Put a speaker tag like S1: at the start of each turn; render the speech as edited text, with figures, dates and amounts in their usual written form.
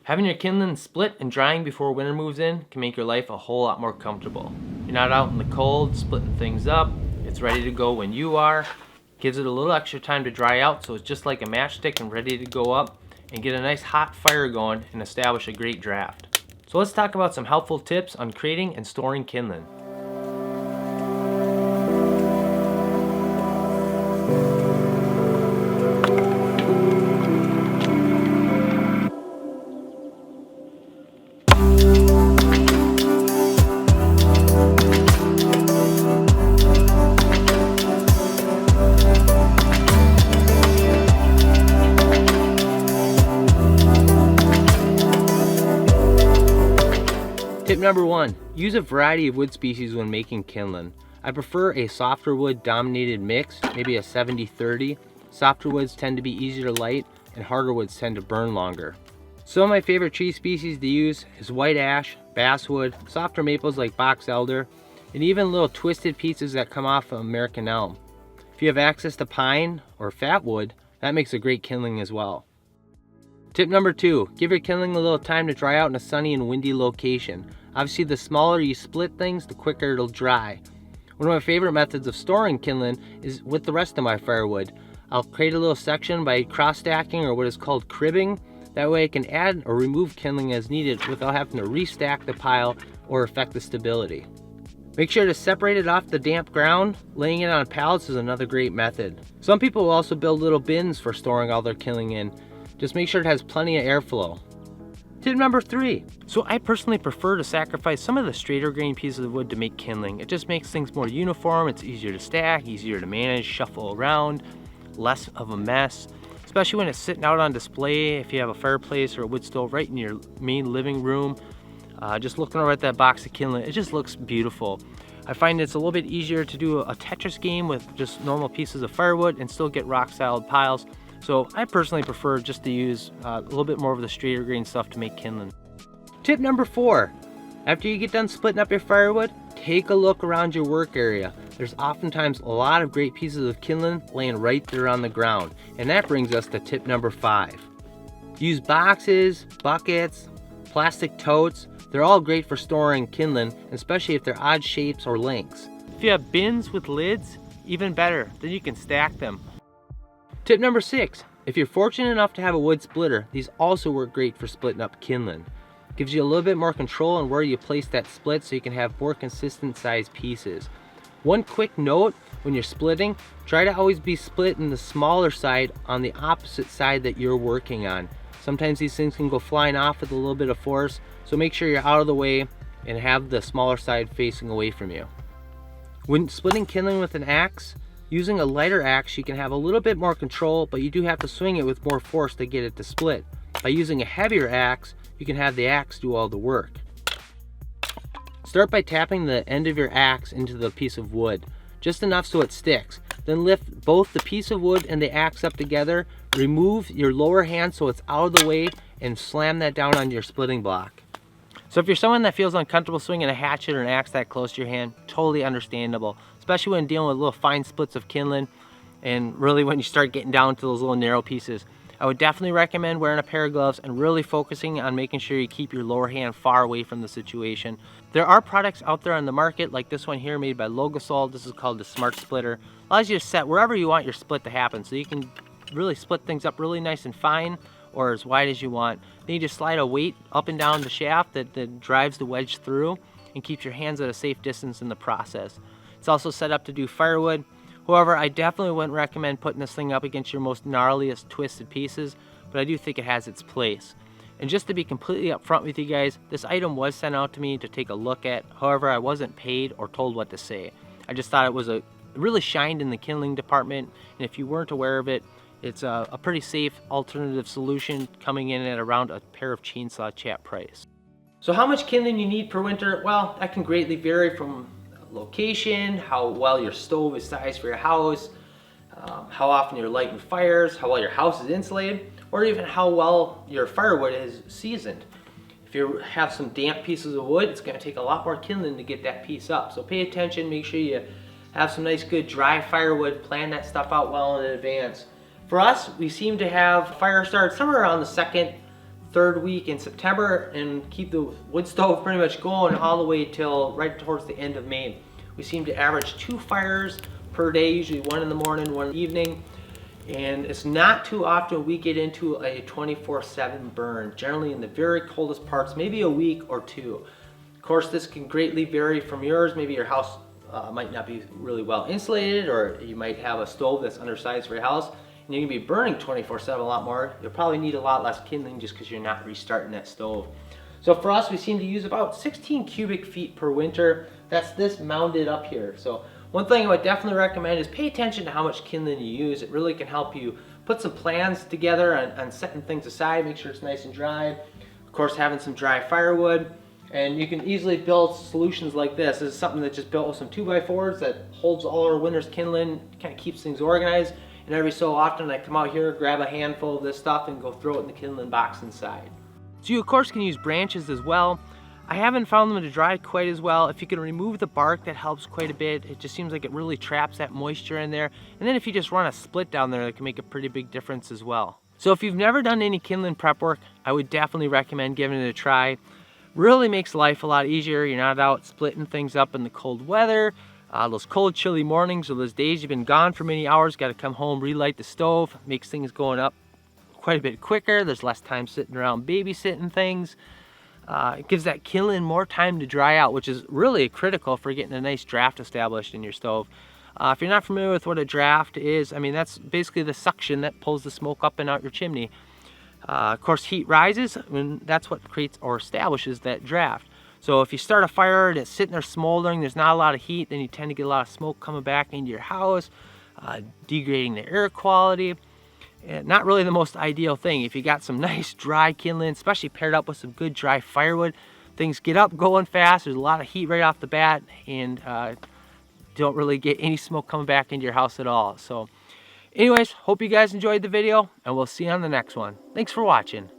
S1: Having your kindling split and drying before winter moves in can make your life a whole lot more comfortable. You're not out in the cold splitting things up. It's ready to go when you are. Gives it a little extra time to dry out, so it's just like a matchstick and ready to go up and get a nice hot fire going and establish a great draft. So let's talk about some helpful tips on creating and storing kindling. Tip number 1, use a variety of wood species when making kindling. I prefer a softer wood dominated mix, maybe a 70-30. Softer woods tend to be easier to light and harder woods tend to burn longer. Some of my favorite tree species to use is white ash, basswood, softer maples like box elder, and even little twisted pieces that come off of American elm. If you have access to pine or fat wood, that makes a great kindling as well. Tip number 2, give your kindling a little time to dry out in a sunny and windy location. Obviously, the smaller you split things, the quicker it'll dry. One of my favorite methods of storing kindling is with the rest of my firewood. I'll create a little section by cross stacking or what is called cribbing. That way I can add or remove kindling as needed without having to restack the pile or affect the stability. Make sure to separate it off the damp ground. Laying it on pallets is another great method. Some people will also build little bins for storing all their kindling in. Just make sure it has plenty of airflow. Tip number 3. So I personally prefer to sacrifice some of the straighter grain pieces of wood to make kindling. It just makes things more uniform, it's easier to stack, easier to manage, shuffle around, less of a mess. Especially when it's sitting out on display, if you have a fireplace or a wood stove right in your main living room. Just looking over at that box of kindling, it just looks beautiful. I find it's a little bit easier to do a Tetris game with just normal pieces of firewood and still get rock solid piles. So I personally prefer just to use a little bit more of the straighter grain stuff to make kindling. Tip number 4, after you get done splitting up your firewood, take a look around your work area. There's oftentimes a lot of great pieces of kindling laying right there on the ground. And that brings us to tip number 5. Use boxes, buckets, plastic totes. They're all great for storing kindling, especially if they're odd shapes or lengths. If you have bins with lids, even better, then you can stack them. Tip number 6, if you're fortunate enough to have a wood splitter, these also work great for splitting up kindling. Gives you a little bit more control on where you place that split so you can have more consistent sized pieces. One quick note, when you're splitting, try to always be splitting the smaller side on the opposite side that you're working on. Sometimes these things can go flying off with a little bit of force, so make sure you're out of the way and have the smaller side facing away from you. When splitting kindling with an axe, using a lighter axe, you can have a little bit more control, but you do have to swing it with more force to get it to split. By using a heavier axe, you can have the axe do all the work. Start by tapping the end of your axe into the piece of wood, just enough so it sticks. Then lift both the piece of wood and the axe up together, remove your lower hand so it's out of the way, and slam that down on your splitting block. So if you're someone that feels uncomfortable swinging a hatchet or an axe that close to your hand, totally understandable. Especially when dealing with little fine splits of kindling, and really when you start getting down to those little narrow pieces. I would definitely recommend wearing a pair of gloves and really focusing on making sure you keep your lower hand far away from the situation. There are products out there on the market like this one here made by Logosol. This is called the Smart Splitter. Allows you to set wherever you want your split to happen, so you can really split things up really nice and fine or as wide as you want. Then you just slide a weight up and down the shaft that drives the wedge through and keeps your hands at a safe distance in the process. It's also set up to do firewood. However, I definitely wouldn't recommend putting this thing up against your most gnarliest twisted pieces, but I do think it has its place. And just to be completely upfront with you guys, this item was sent out to me to take a look at. However, I wasn't paid or told what to say. I just thought it really shined in the kindling department, and if you weren't aware of it, it's a pretty safe alternative solution coming in at around a pair of chainsaw chat price. So how much kindling you need per winter? Well, that can greatly vary from location, how well your stove is sized for your house, how often you're lighting fires, how well your house is insulated, or even how well your firewood is seasoned. If you have some damp pieces of wood, it's going to take a lot more kindling to get that piece up. So pay attention, make sure you have some nice good dry firewood, plan that stuff out well in advance. For us, we seem to have fire start somewhere around the second, 3rd week in September and keep the wood stove pretty much going all the way till right towards the end of May. We seem to average 2 fires per day, usually 1 in the morning, 1 in the evening. And it's not too often we get into a 24/7 burn, generally in the very coldest parts, maybe a week or 2. Of course, this can greatly vary from yours. Maybe your house might not be really well insulated, or you might have a stove that's undersized for your house, and you're gonna be burning 24/7 a lot more. You'll probably need a lot less kindling just because you're not restarting that stove. So for us, we seem to use about 16 cubic feet per winter. That's this mounded up here. So one thing I would definitely recommend is pay attention to how much kindling you use. It really can help you put some plans together on setting things aside, make sure it's nice and dry. Of course, having some dry firewood. And you can easily build solutions like this. This is something that's just built with some 2x4s that holds all our winter's kindling, kind of keeps things organized. And every so often I come out here, grab a handful of this stuff and go throw it in the kindling box inside. So you of course can use branches as well. I haven't found them to dry quite as well. If you can remove the bark, that helps quite a bit. It just seems like it really traps that moisture in there. And then if you just run a split down there, that can make a pretty big difference as well. So if you've never done any kindling prep work, I would definitely recommend giving it a try. Really makes life a lot easier. You're not out splitting things up in the cold weather. Those cold, chilly mornings or those days you've been gone for many hours, got to come home, relight the stove, makes things going up quite a bit quicker. There's less time sitting around babysitting things. It gives that kindling more time to dry out, which is really critical for getting a nice draft established in your stove. If you're not familiar with what a draft is, I mean, that's basically the suction that pulls the smoke up and out your chimney. Of course, heat rises, and that's what creates or establishes that draft. So if you start a fire and it's sitting there smoldering, there's not a lot of heat, then you tend to get a lot of smoke coming back into your house, degrading the air quality. And not really the most ideal thing. If you got some nice dry kindling, especially paired up with some good dry firewood, things get up going fast, there's a lot of heat right off the bat, and don't really get any smoke coming back into your house at all. So anyways, hope you guys enjoyed the video, and we'll see you on the next one. Thanks for watching.